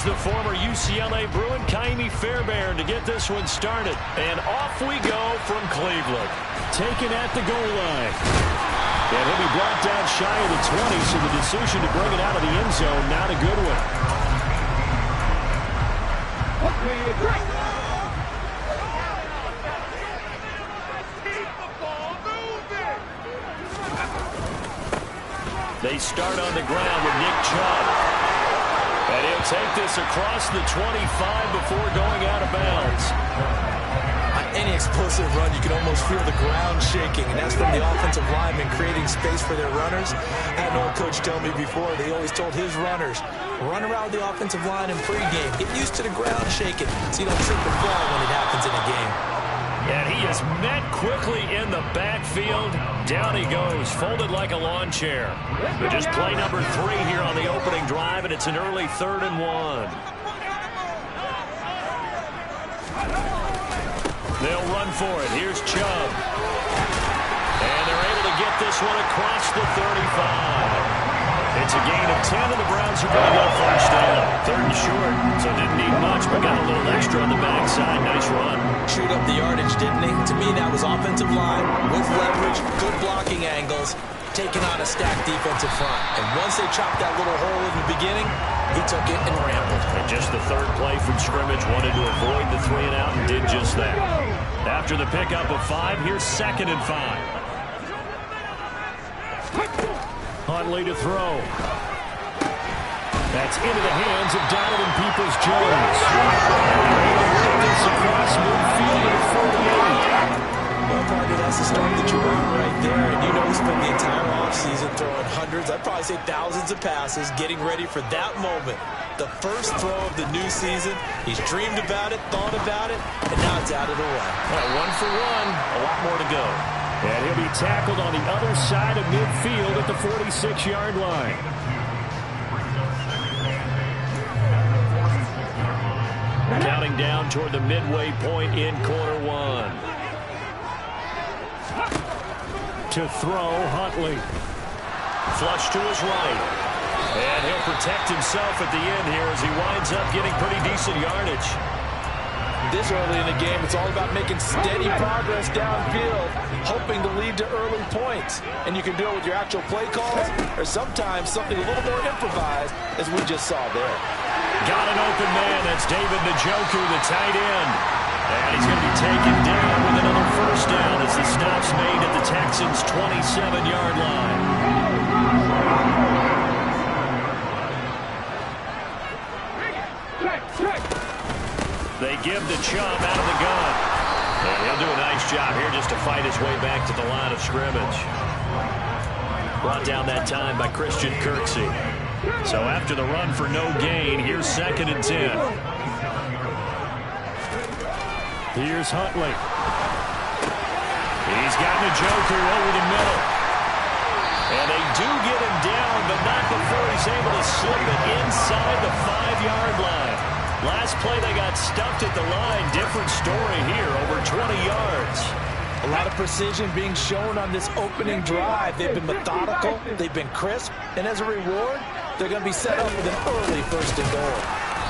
the former UCLA Bruin, Ka'imi Fairbairn, to get this one started. And off we go from Cleveland. Taken at the goal line. And he'll be brought down shy of the 20, so the decision to bring it out of the end zone, not a good one. They start on the ground with Nick Chubb. And he'll take this across the 25 before going out of bounds. On any explosive run, you can almost feel the ground shaking, and that's from the offensive linemen creating space for their runners. I had an old coach tell me before, they always told his runners, run around the offensive line in pregame. Get used to the ground shaking so you don't trip and fall when it happens in a game. And he is met quickly in the backfield. Down he goes, folded like a lawn chair. But just play number 3 here on the opening drive, and it's an early 3rd and 1. They'll run for it. Here's Chubb. And they're able to get this one across the 35. It's a gain of 10, and the Browns are going to go first down. 3rd and short, so didn't need much, but got a little extra on the backside. Nice run. Chewed up the yardage, didn't he? To me, that was offensive line with leverage, good blocking angles, taking on a stacked defensive front. And once they chopped that little hole in the beginning, he took it and rambled. And just the 3rd play from scrimmage, wanted to avoid the 3 and out and did just that. After the pickup of 5, here's 2nd and 5. Huntley to throw. That's into the hands of Donovan Peoples-Jones. This across midfield at 48. Well, partner, that's the start that you want right there. And you know he spent the entire offseason throwing hundreds, I'd probably say thousands of passes, getting ready for that moment. The first throw of the new season. He's dreamed about it, thought about it, and now it's out of the way. Well, 1 for 1, a lot more to go. And he'll be tackled on the other side of midfield at the 46-yard line. Counting down toward the midway point in quarter 1. To throw, Huntley. Flush to his right. And he'll protect himself at the end here as he winds up getting pretty decent yardage. This early in the game, it's all about making steady progress downfield, hoping to lead to early points. And you can do it with your actual play calls or sometimes something a little more improvised, as we just saw there. Got an open man. That's David Njoku, the tight end. And he's going to be taken down with another first down as the stop's made at the Texans' 27-yard line. They give the Chubb out of the gun. And he'll do a nice job here just to fight his way back to the line of scrimmage. Brought down that time by Christian Kirksey. So after the run for no gain, here's 2nd and 10. Here's Huntley. He's got Njoku over the middle. And they do get him down, but not before he's able to slip it inside the 5-yard line. Last play, they got stuffed at the line. Different story here, over 20 yards. A lot of precision being shown on this opening drive. They've been methodical, they've been crisp, and as a reward, they're going to be set up with an early 1st and goal.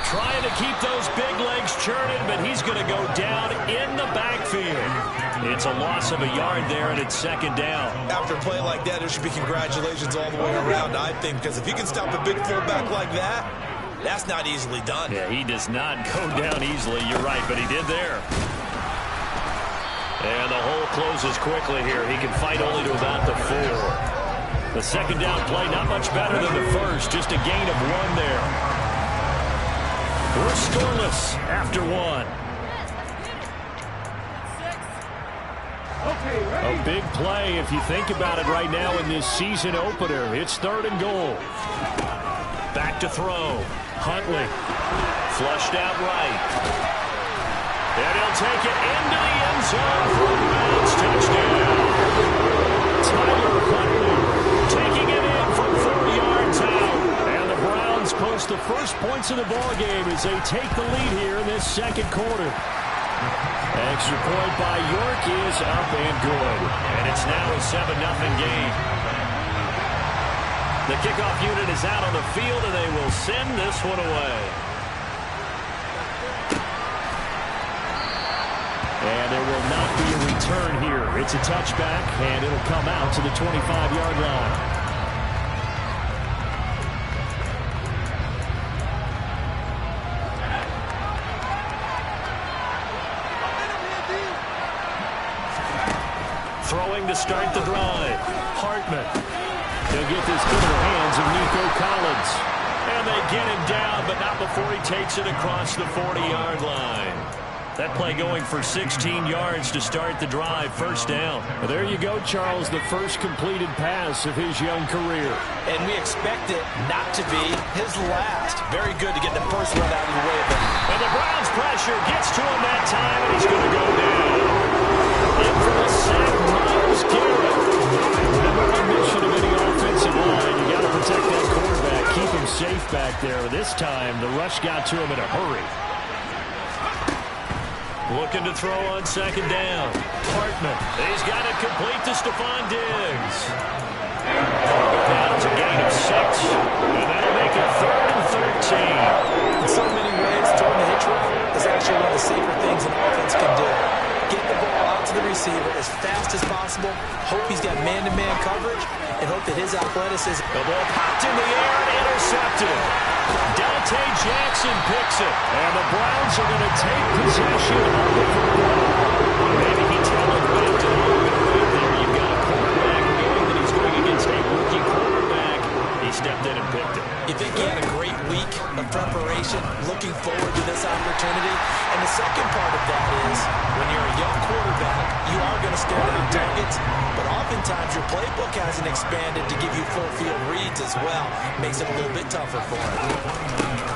Trying to keep those big legs churning, but he's going to go down in the backfield. It's a loss of a yard there, and it's 2nd down. After a play like that, there should be congratulations all the way around, I think, because if you can stop a big fullback like that, that's not easily done. Yeah, he does not go down easily. You're right, but he did there. And the hole closes quickly here. He can fight only to about the 4. The 2nd down play, not much better than the first. Just a gain of 1 there. We're scoreless after 1. A big play if you think about it right now in this season opener. It's 3rd and goal. Back to throw. Huntley. Flushed out right. And he'll take it into the end zone for a Browns touchdown. Tyler Huntley taking it in from 4 yards out. And the Browns post the first points of the ballgame as they take the lead here in this 2nd quarter. Extra point by York is up and good. And it's now a 7-0 game. The kickoff unit is out on the field, and they will send this one away. return here. It's a touchback, and it'll come out to the 25-yard line. Throwing to start the drive. Hartman. He'll get this into the hands of Nico Collins. And they get him down, but not before he takes it across the 40-yard line. That play going for 16 yards to start the drive. First down. Well, there you go, Charles, the first completed pass of his young career. And we expect it not to be his last. Very good to get the first one out of the way. And the Browns pressure gets to him that time, and he's going to go down. In for the sack, Myles Garrett. Number one mission of any offensive line, you got to protect that quarterback, keep him safe back there. This time, the rush got to him in a hurry. Looking to throw on second down. Hartman. He's got it complete to Stephon Diggs. Now it's a gain of 6, and that'll make it 3rd and 13. In so many ways, throwing the hitch route is actually one of the safer things an offense can do. Get the ball out to the receiver as fast as possible, hope he's got man-to-man coverage, and hope that his athleticism... The ball popped in the air and intercepted. Dante Jackson picks it, and the Browns are going to take possession of the football. Maybe he telegraphed it a little bit right there. You've got a quarterback knowing that he's going against a rookie quarterback. He stepped in and picked it. You think he had a great week of preparation, looking forward to this opportunity. And the second part of that is, when you're a young quarterback, you are going to stare down targets, but oftentimes your playbook hasn't expanded to give you full field reads as well. Makes it a little bit tougher for him.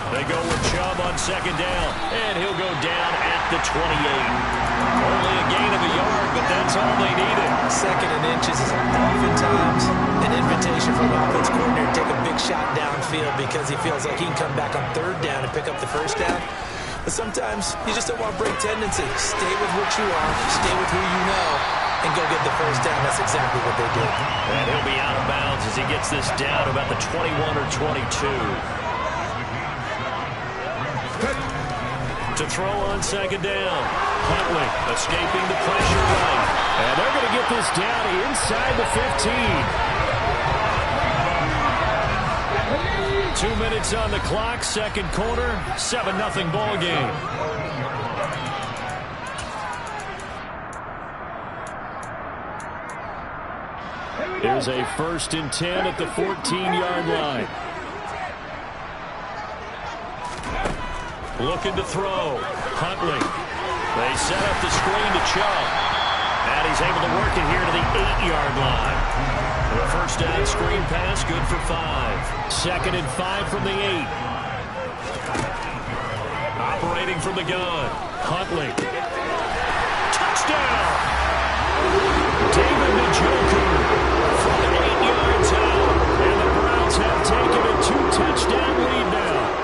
They go with Chubb on second down, and he'll go down at the 28. Only a gain of a yard, but that's all they needed. Second and inches is oftentimes an invitation for an offense coordinator to take a big shot downfield because he feels like he can come back on third down and pick up the first down. But sometimes you just don't want to break tendency. Stay with what you are, stay with who you know, and go get the first down. That's exactly what they did. And he'll be out of bounds as he gets this down about the 21 or 22. To throw on second down. Huntley escaping the pressure right. And they're going to get this down inside the 15. 2 minutes on the clock, second quarter, 7-0 ball game. Here's a 1st and 10 at the 14-yard line. Looking to throw. Huntley. They set up the screen to Chubb. And he's able to work it here to the 8-yard line. The first down screen pass, good for 5. 2nd and 5 from the 8. Operating from the gun. Huntley. Touchdown! David Njoku from 8 yards out. And the Browns have taken a 2-touchdown lead now.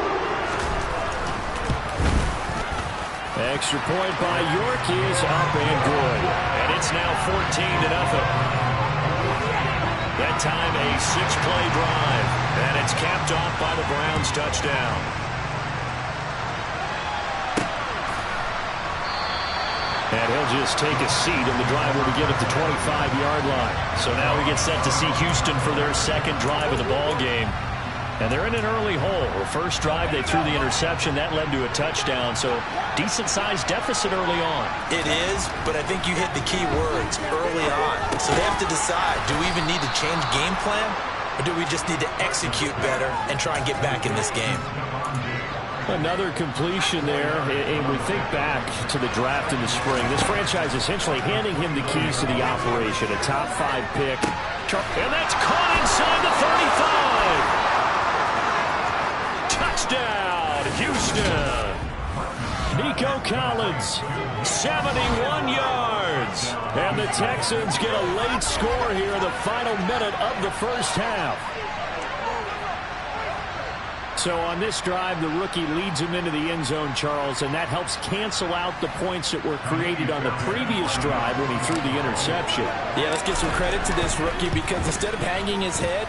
Extra point by York is up and good. And it's now 14-0. That time a 6-play drive. And it's capped off by the Browns touchdown. And he'll just take a seat, and the drive will begin at the 25-yard line. So now we get set to see Houston for their second drive of the ball game. And they're in an early hole. The first drive, they threw the interception. That led to a touchdown. So decent-sized deficit early on. It is, but I think you hit the key words early on. So they have to decide, do we even need to change game plan? Or do we just need to execute better and try and get back in this game? Another completion there, and we think back to the draft in the spring. This franchise essentially handing him the keys to the operation. A top 5 pick. And that's caught inside the 35. Touchdown, Houston. Nico Collins, 71 yards. And the Texans get a late score here in the final minute of the first half. So on this drive, the rookie leads him into the end zone, Charles, and that helps cancel out the points that were created on the previous drive when he threw the interception. Yeah, let's give some credit to this rookie because instead of hanging his head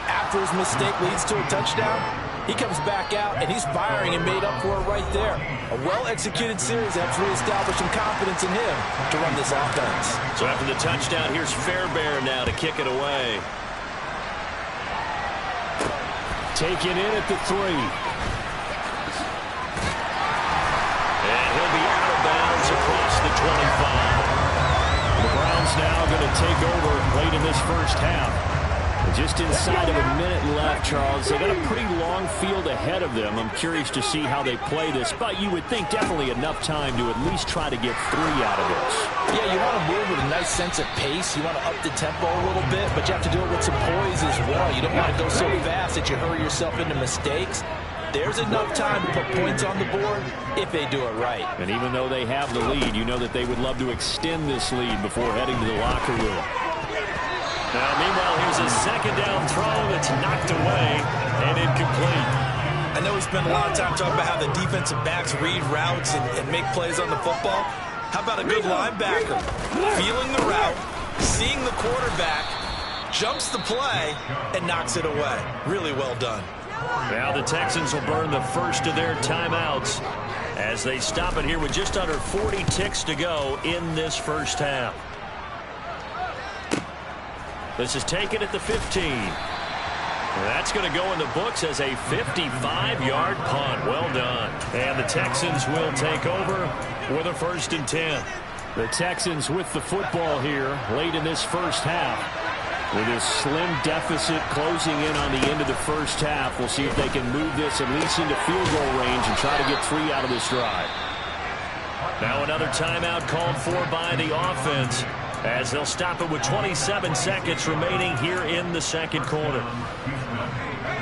after his mistake leads to a touchdown, He comes back out, and he's firing and made up for it right there. A well-executed series helps reestablish some confidence in him to run this offense. So after the touchdown, here's Fairbairn now to kick it away. Taken in at the 3. And he'll be out of bounds across the 25. The Browns now going to take over late in this first half. Just inside of a minute left, Charles. They got a pretty long field ahead of them. I'm curious to see how they play this, but you would think definitely enough time to at least try to get 3 out of this. Yeah, you want to move with a nice sense of pace. You want to up the tempo a little bit, but you have to do it with some poise as well. You don't want to go so fast that you hurry yourself into mistakes. There's enough time to put points on the board if they do it right. And even though they have the lead, you know that they would love to extend this lead before heading to the locker room. Now, meanwhile, here's a second down throw that's knocked away and incomplete. I know we spent a lot of time talking about how the defensive backs read routes and make plays on the football. How about a good linebacker? Feeling the route, seeing the quarterback, jumps the play, and knocks it away. Really well done. Now the Texans will burn the first of their timeouts as they stop it here with just under 40 ticks to go in this first half. This is taken at the 15. That's going to go in the books as a 55-yard punt. Well done. And the Texans will take over with a 1st and 10. The Texans with the football here late in this first half. With this slim deficit closing in on the end of the first half, we'll see if they can move this at least into field goal range and try to get 3 out of this drive. Now another timeout called for by the offense, as they'll stop it with 27 seconds remaining here in the second quarter.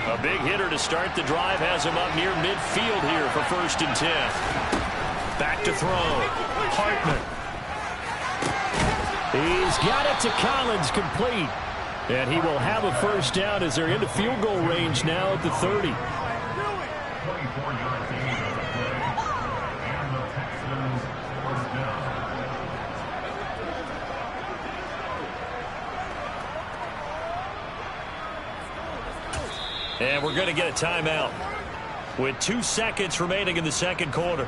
A big hitter to start the drive has him up near midfield here for 1st and 10. Back to throw. Hartman. He's got it to Collins, complete. And he will have a 1st down as they're into field goal range now at the 30. And we're going to get a timeout with 2 seconds remaining in the second quarter.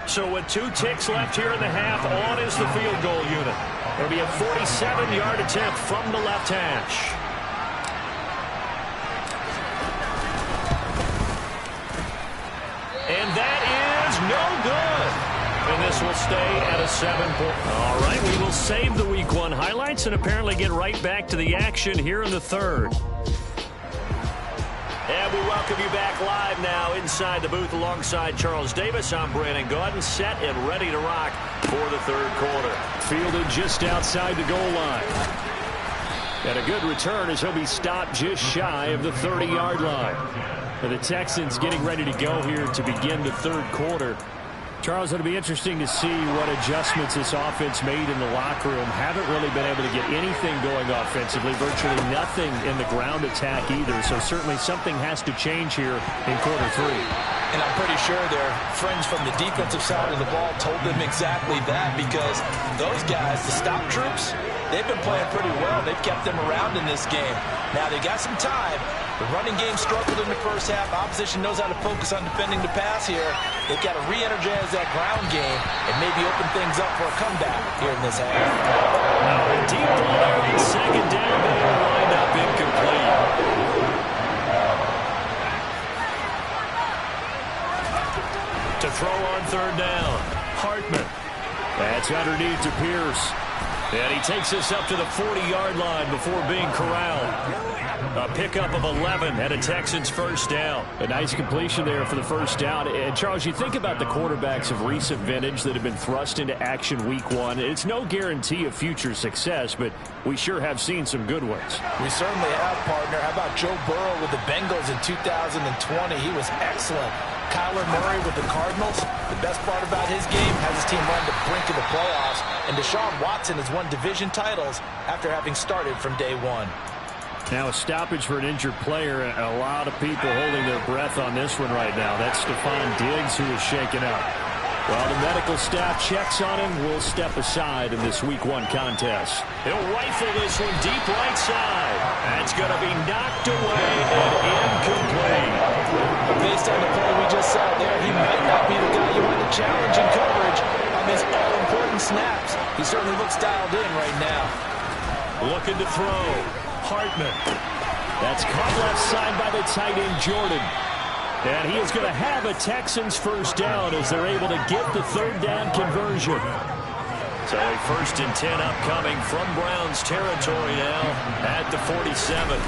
So with 2 ticks left here in the half, on is the field goal unit. It'll be a 47-yard attempt from the left hash. And that is no good. And this will stay at a 7-point. All right, we will save the Week 1 highlights and apparently get right back to the action here in the third. And we welcome you back live now inside the booth alongside Charles Davis. I'm Brandon Gaudin, set and ready to rock for the third quarter. Fielded just outside the goal line. And a good return as he'll be stopped just shy of the 30-yard line. And the Texans getting ready to go here to begin the third quarter. Charles, it'll be interesting to see what adjustments this offense made in the locker room. Haven't really been able to get anything going offensively, virtually nothing in the ground attack either. So certainly something has to change here in quarter 3. And I'm pretty sure their friends from the defensive side of the ball told them exactly that, because those guys, the stop troops, they've been playing pretty well. They've kept them around in this game. Now they got some time. The running game struggled in the first half. Opposition knows how to focus on defending the pass here. They've got to re-energize that ground game and maybe open things up for a comeback here in this half. Now a deep ball on second down there, lined up incomplete. To throw on third down, Hartman. That's underneath to Pierce. And he takes us up to the 40-yard line before being corralled. A pickup of 11 and a Texans 1st down. A nice completion there for the 1st down. And, Charles, you think about the quarterbacks of recent vintage that have been thrust into action Week 1. It's no guarantee of future success, but we sure have seen some good ones. We certainly have, partner. How about Joe Burrow with the Bengals in 2020? He was excellent. Kyler Murray with the Cardinals. The best part about his game has his team run to the brink of the playoffs. And Deshaun Watson has won division titles after having started from day 1. Now a stoppage for an injured player, and a lot of people holding their breath on this one right now. That's Stephon Diggs, who is shaken up. While the medical staff checks on him, we'll step aside in this Week 1 contest. He'll rifle this one deep right side. That's going to be knocked away and incomplete. But based on the play we just saw there, he might not be the guy you want to challenge in coverage on these all-important snaps. He certainly looks dialed in right now. Looking to throw. Hartman. That's caught left side by the tight end, Jordan. And he is going to have a Texans first down as they're able to get the third down conversion. So a 1st and 10 upcoming from Browns territory now at the 47.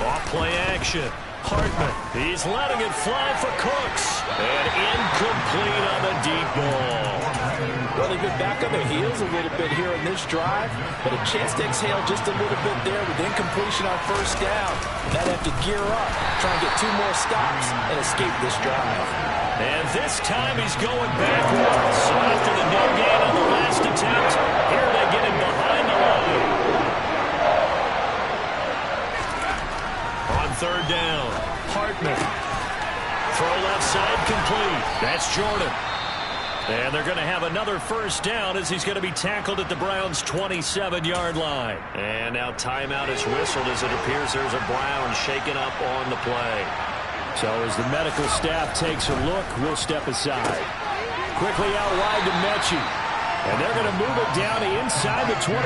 Off play action. Hartman. He's letting it fly for Cooks. And incomplete on the deep ball. Well, they've been back on their heels a little bit here in this drive, but a chance to exhale just a little bit there with incompletion on first down. Now they have to gear up, try and get 2 more stops and escape this drive. And this time he's going backwards. So after the no gain on the last attempt, here they get him behind the line. On 3rd down, Hartman. Throw left side complete. That's Jordan. And they're going to have another first down as he's going to be tackled at the Browns' 27-yard line. And now timeout is whistled as it appears there's a Brown shaken up on the play. So as the medical staff takes a look, we'll step aside. Quickly out wide to Mechie. And they're going to move it down to inside the 25.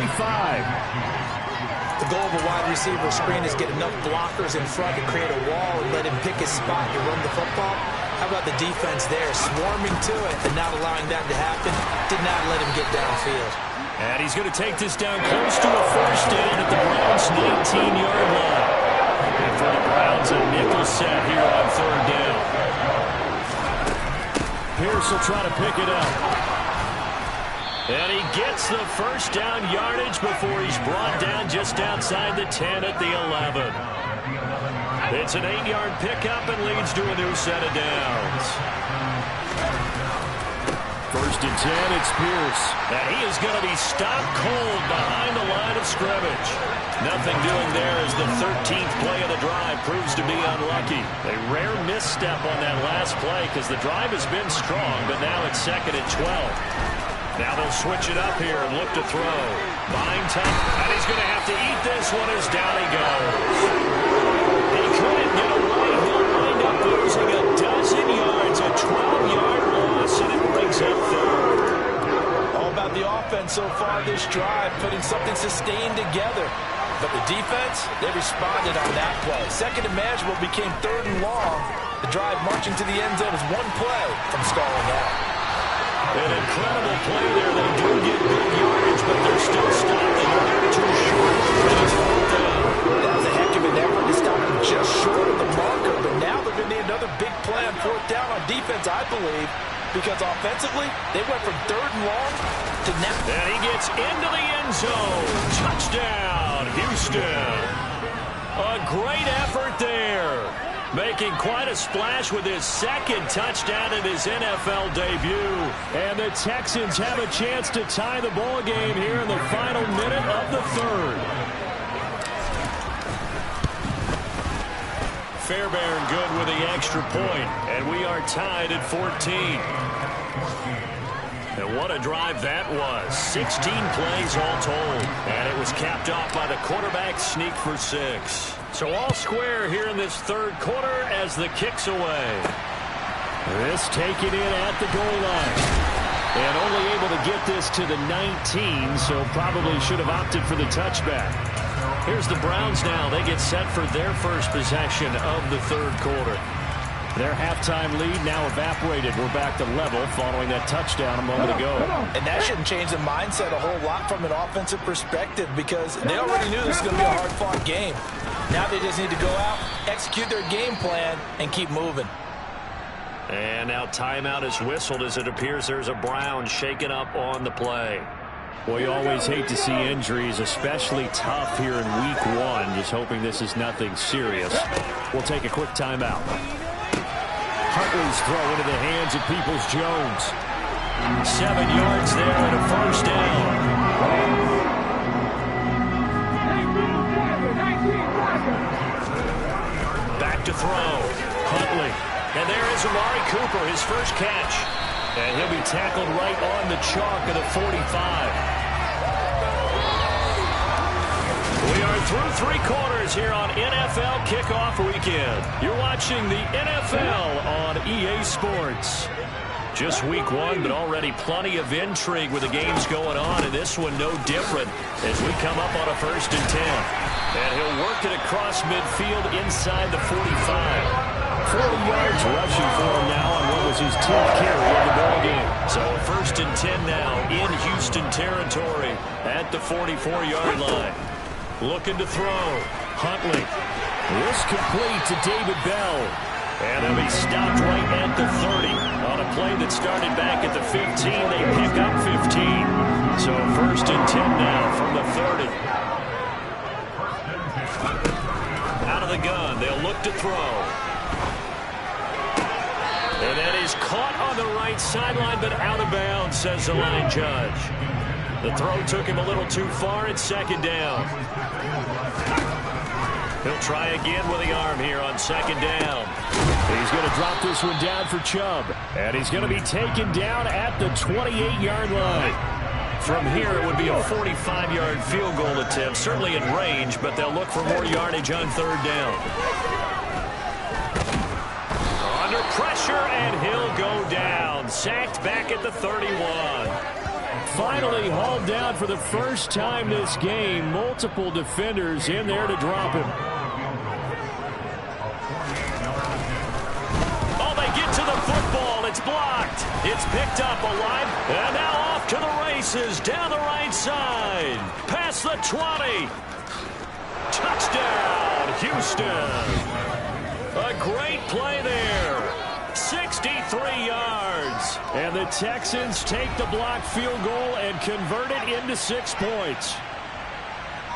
The goal of a wide receiver screen is get enough blockers in front to create a wall and let him pick his spot to run the football. How about the defense there, swarming to it and not allowing that to happen? Did not let him get downfield. And he's going to take this down close to a first down at the Browns' 19-yard line. And for the Browns, a nickel set here on 3rd down. Pierce will try to pick it up. And he gets the first down yardage before he's brought down just outside the 10 at the 11. It's an 8-yard pickup and leads to a new set of downs. 1st and 10, it's Pierce. And he is going to be stopped cold behind the line of scrimmage. Nothing doing there as the 13th play of the drive proves to be unlucky. A rare misstep on that last play because the drive has been strong, but now it's 2nd and 12. Now they'll switch it up here and look to throw. Behind time, and he's going to have to eat this one as down he goes. He couldn't get away. He'll wind up losing a dozen yards, a 12-yard loss, and it brings up 3rd. All about the offense so far this drive, putting something sustained together. But the defense, they responded on that play. 2nd and manageable became 3rd and long. The drive marching to the end zone is 1 play from stalling out. An incredible play there. They do get big yardage, but they're still stopped. They're too short. And it's 4th down. That was a heck of an effort to stop him just short of the marker. But now they're going to need another big play on 4th down on defense, I believe. Because offensively, they went from 3rd and long to now. And he gets into the end zone. Touchdown, Houston. A great effort there. Making quite a splash with his 2nd touchdown in his NFL debut. And the Texans have a chance to tie the ball game here in the final minute of the 3rd. Fairbairn good with the extra point, and we are tied at 14. And what a drive that was. 16 plays all told. And it was capped off by the quarterback sneak for 6. So all square here in this 3rd quarter as the kick's away. This taken in at the goal line. And only able to get this to the 19, so probably should have opted for the touchback. Here's the Browns now. They get set for their first possession of the 3rd quarter. Their halftime lead now evaporated. We're back to level following that touchdown a moment ago. And that shouldn't change the mindset a whole lot from an offensive perspective because they already knew this was going to be a hard-fought game. Now they just need to go out, execute their game plan, and keep moving. And now timeout is whistled as it appears there's a Brown shaken up on the play. Well, you always hate to see injuries, especially tough here in week 1. Just hoping this is nothing serious. We'll take a quick timeout. Huntley's throw into the hands of Peoples-Jones. 7 yards there and a first down. Back to throw. Huntley. And there is Amari Cooper, his first catch. And he'll be tackled right on the chalk of the 45. We are through 3 quarters here on NFL Kickoff Weekend. You're watching the NFL on EA Sports. Just week 1, but already plenty of intrigue with the games going on, and this one no different as we come up on a 1st and 10. And he'll work it across midfield inside the 45. 40 yards rushing for him now on what was his 10th carry of the ball game. So a 1st and 10 now in Houston territory at the 44-yard line. Looking to throw. Huntley. This complete to David Bell. And he'll be stopped right at the 30. On a play that started back at the 15, they pick up 15. So 1st and 10 now from the 30. Out of the gun, they'll look to throw. And that is caught on the right sideline, but out of bounds, says the line judge. The throw took him a little too far. It's 2nd down. He'll try again with the arm here on 2nd down. He's going to drop this one down for Chubb. And he's going to be taken down at the 28-yard line. From here, it would be a 45-yard field goal attempt, certainly in range, but they'll look for more yardage on 3rd down. Under pressure, and he'll go down. Sacked back at the 31. Finally hauled down for the first time this game. Multiple defenders in there to drop him. Oh, they get to the football. It's blocked. It's picked up alive. And now off to the races down the right side. Past the 20. Touchdown, Houston. A great play there. 63 yards. And the Texans take the blocked field goal and convert it into 6 points.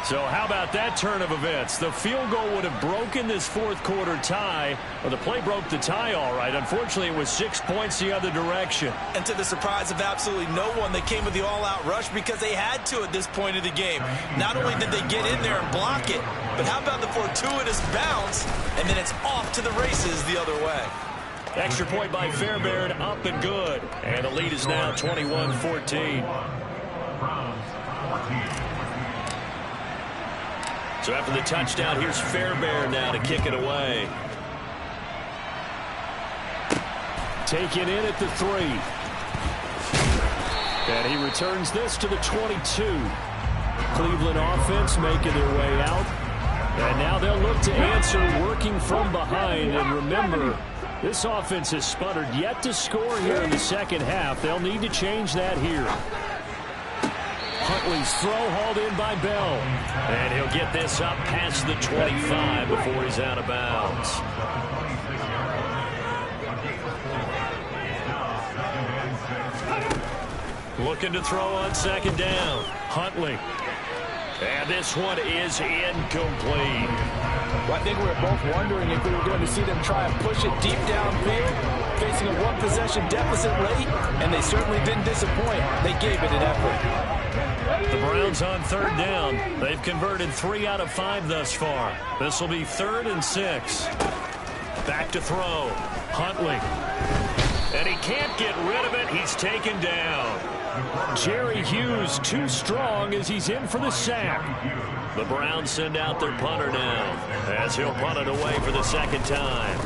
So how about that turn of events? The field goal would have broken this 4th quarter tie. Well, the play broke the tie all right. Unfortunately, it was 6 points the other direction. And to the surprise of absolutely no one, they came with the all-out rush because they had to at this point of the game. Not only did they get in there and block it, but how about the fortuitous bounce, and then it's off to the races the other way. Extra point by Fairbairn, up and good. And the lead is now 21-14. So after the touchdown, here's Fairbairn now to kick it away. Taken in at the 3. And he returns this to the 22. Cleveland offense making their way out. And now they'll look to answer working from behind. And remember, this offense has sputtered yet to score here in the 2nd half. They'll need to change that here. Huntley's throw hauled in by Bell. And he'll get this up past the 25 before he's out of bounds. Looking to throw on 2nd down. Huntley. And this one is incomplete. Well, I think we were both wondering if we were going to see them try and push it deep downfield, facing a 1-possession deficit late, and they certainly didn't disappoint. They gave it an effort. The Browns on 3rd down. They've converted 3 out of 5 thus far. This will be 3rd and 6. Back to throw. Huntley. And he can't get rid of it. He's taken down. Jerry Hughes too strong as he's in for the sack. The Browns send out their punter now as he'll punt it away for the 2nd time.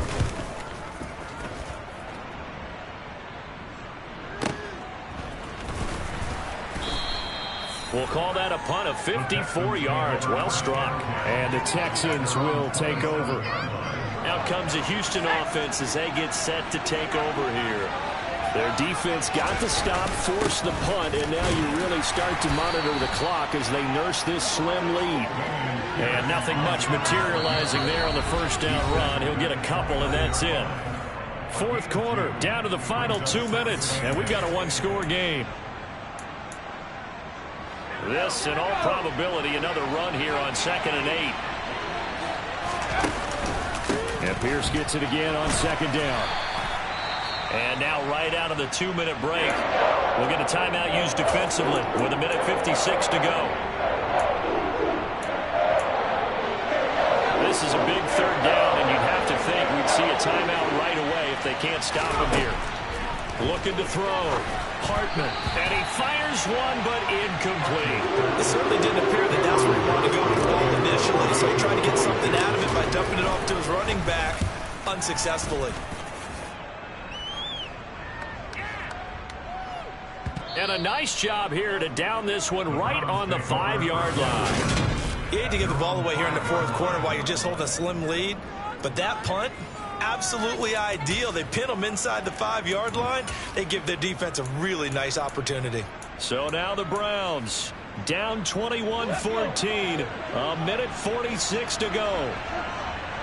We'll call that a punt of 54 yards. Well struck. And the Texans will take over. Out comes the Houston offense as they get set to take over here. Their defense got the stop, forced the punt, and now you really start to monitor the clock as they nurse this slim lead. And nothing much materializing there on the 1st down run. He'll get a couple, and that's it. 4th quarter, down to the final 2 minutes, and we've got a 1-score game. This, in all probability, another run here on 2nd and 8. And Pierce gets it again on 2nd down. And now right out of the 2-minute break, we'll get a timeout used defensively with 1:56 to go. This is a big 3rd down, and you'd have to think we'd see a timeout right away if they can't stop him here. Looking to throw. Hartman. And he fires one, but incomplete. It certainly didn't appear that that's where he wanted to go with the ball initially, so he tried to get something out of it by dumping it off to his running back unsuccessfully. And a nice job here to down this one right on the 5-yard line. You hate to give the ball away here in the fourth quarter while you're just holding a slim lead, but that punt, absolutely ideal. They pin them inside the 5-yard line. They give their defense a really nice opportunity. So now the Browns down 21-14. A minute 46 to go.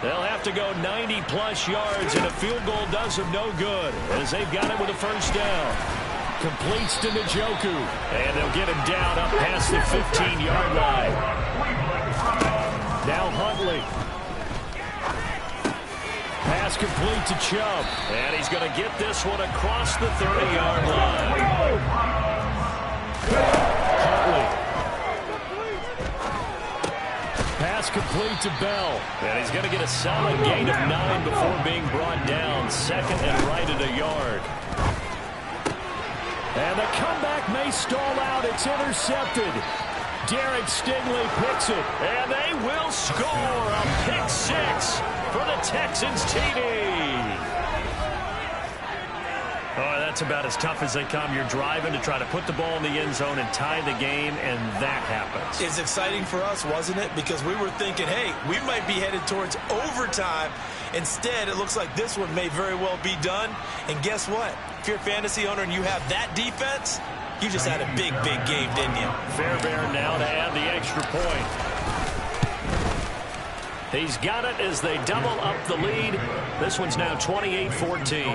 They'll have to go 90-plus yards, and a field goal does them no good as they've got it with a first down. Completes to Njoku, and they'll get him down up past the 15-yard line. Now Huntley. Pass complete to Chubb, and he's going to get this one across the 30-yard line. Huntley. Pass complete to Bell, and he's going to get a solid gain of 9 before being brought down. Second and right at a yard. And the comeback may stall out. It's intercepted. Derek Stingley picks it, and they will score a pick six for the Texans TD. Oh, that's about as tough as they come. You're driving to try to put the ball in the end zone and tie the game, and that happens. It's exciting for us, wasn't it? Because we were thinking, hey, we might be headed towards overtime. Instead, it looks like this one may very well be done. And guess what? If you're a fantasy owner and you have that defense, you just had a big, big game, didn't you? Fairbairn now to add the extra point. He's got it as they double up the lead. This one's now 28-14.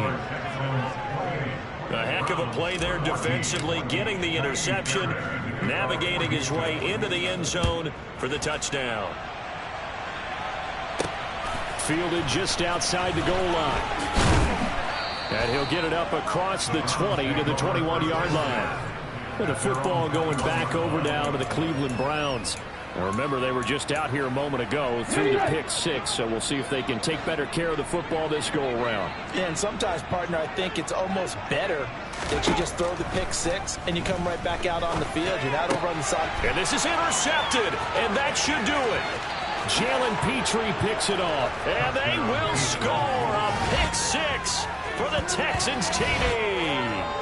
A heck of a play there defensively, getting the interception, navigating his way into the end zone for the touchdown. Fielded just outside the goal line. And he'll get it up across the 20 to the 21-yard line. With the football going back over now to the Cleveland Browns. And remember, they were just out here a moment ago through the pick six, so we'll see if they can take better care of the football this go-around. And sometimes, partner, I think it's almost better that you just throw the pick six and you come right back out on the field. You're not over on the side. And this is intercepted, and that should do it. Jalen Petrie picks it off, and they will score a pick six for the Texans TD.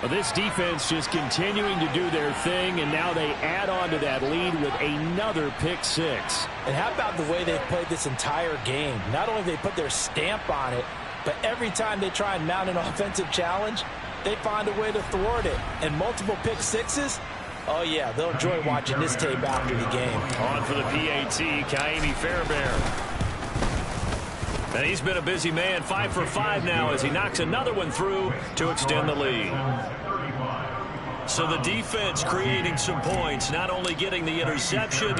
Well, this defense just continuing to do their thing, and now they add on to that lead with another pick six. And how about the way they've played this entire game? Not only they put their stamp on it, but every time they try and mount an offensive challenge, they find a way to thwart it. And multiple pick sixes, oh yeah, they'll enjoy watching this tape after the game. On for the PAT, Ka'imi Fairbairn. And he's been a busy man, 5 for 5 now as he knocks another one through to extend the lead. So the defense creating some points, not only getting the interception,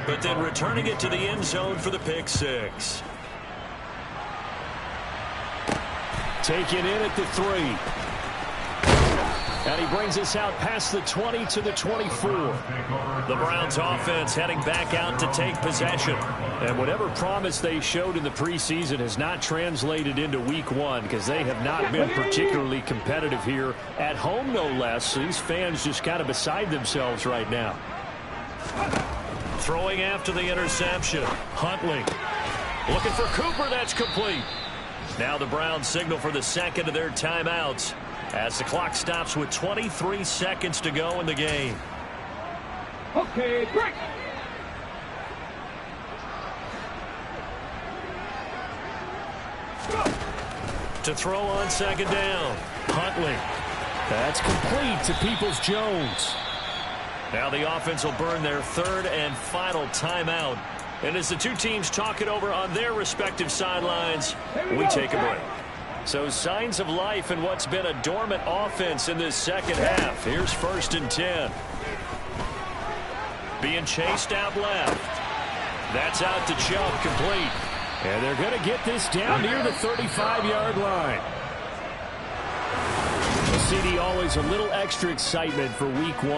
but then returning it to the end zone for the pick six. Taken in at the 3. And he brings us out past the 20 to the 24. The Browns offense heading back out to take possession. And whatever promise they showed in the preseason has not translated into week one because they have not been particularly competitive here at home, no less. These fans just kind of beside themselves right now. Throwing after the interception. Huntley looking for Cooper. That's complete. Now the Browns signal for the second of their timeouts as the clock stops with 23 seconds to go in the game. Okay, break. To throw on second down. Huntley. That's complete to Peoples-Jones. Now the offense will burn their third and final timeout. And as the two teams talk it over on their respective sidelines, we take a break. So signs of life in what's been a dormant offense in this second half. Here's 1st and 10. Being chased out left. That's out to Chubb, complete. And they're going to get this down near the 35-yard line. CD, always a little extra excitement for week one.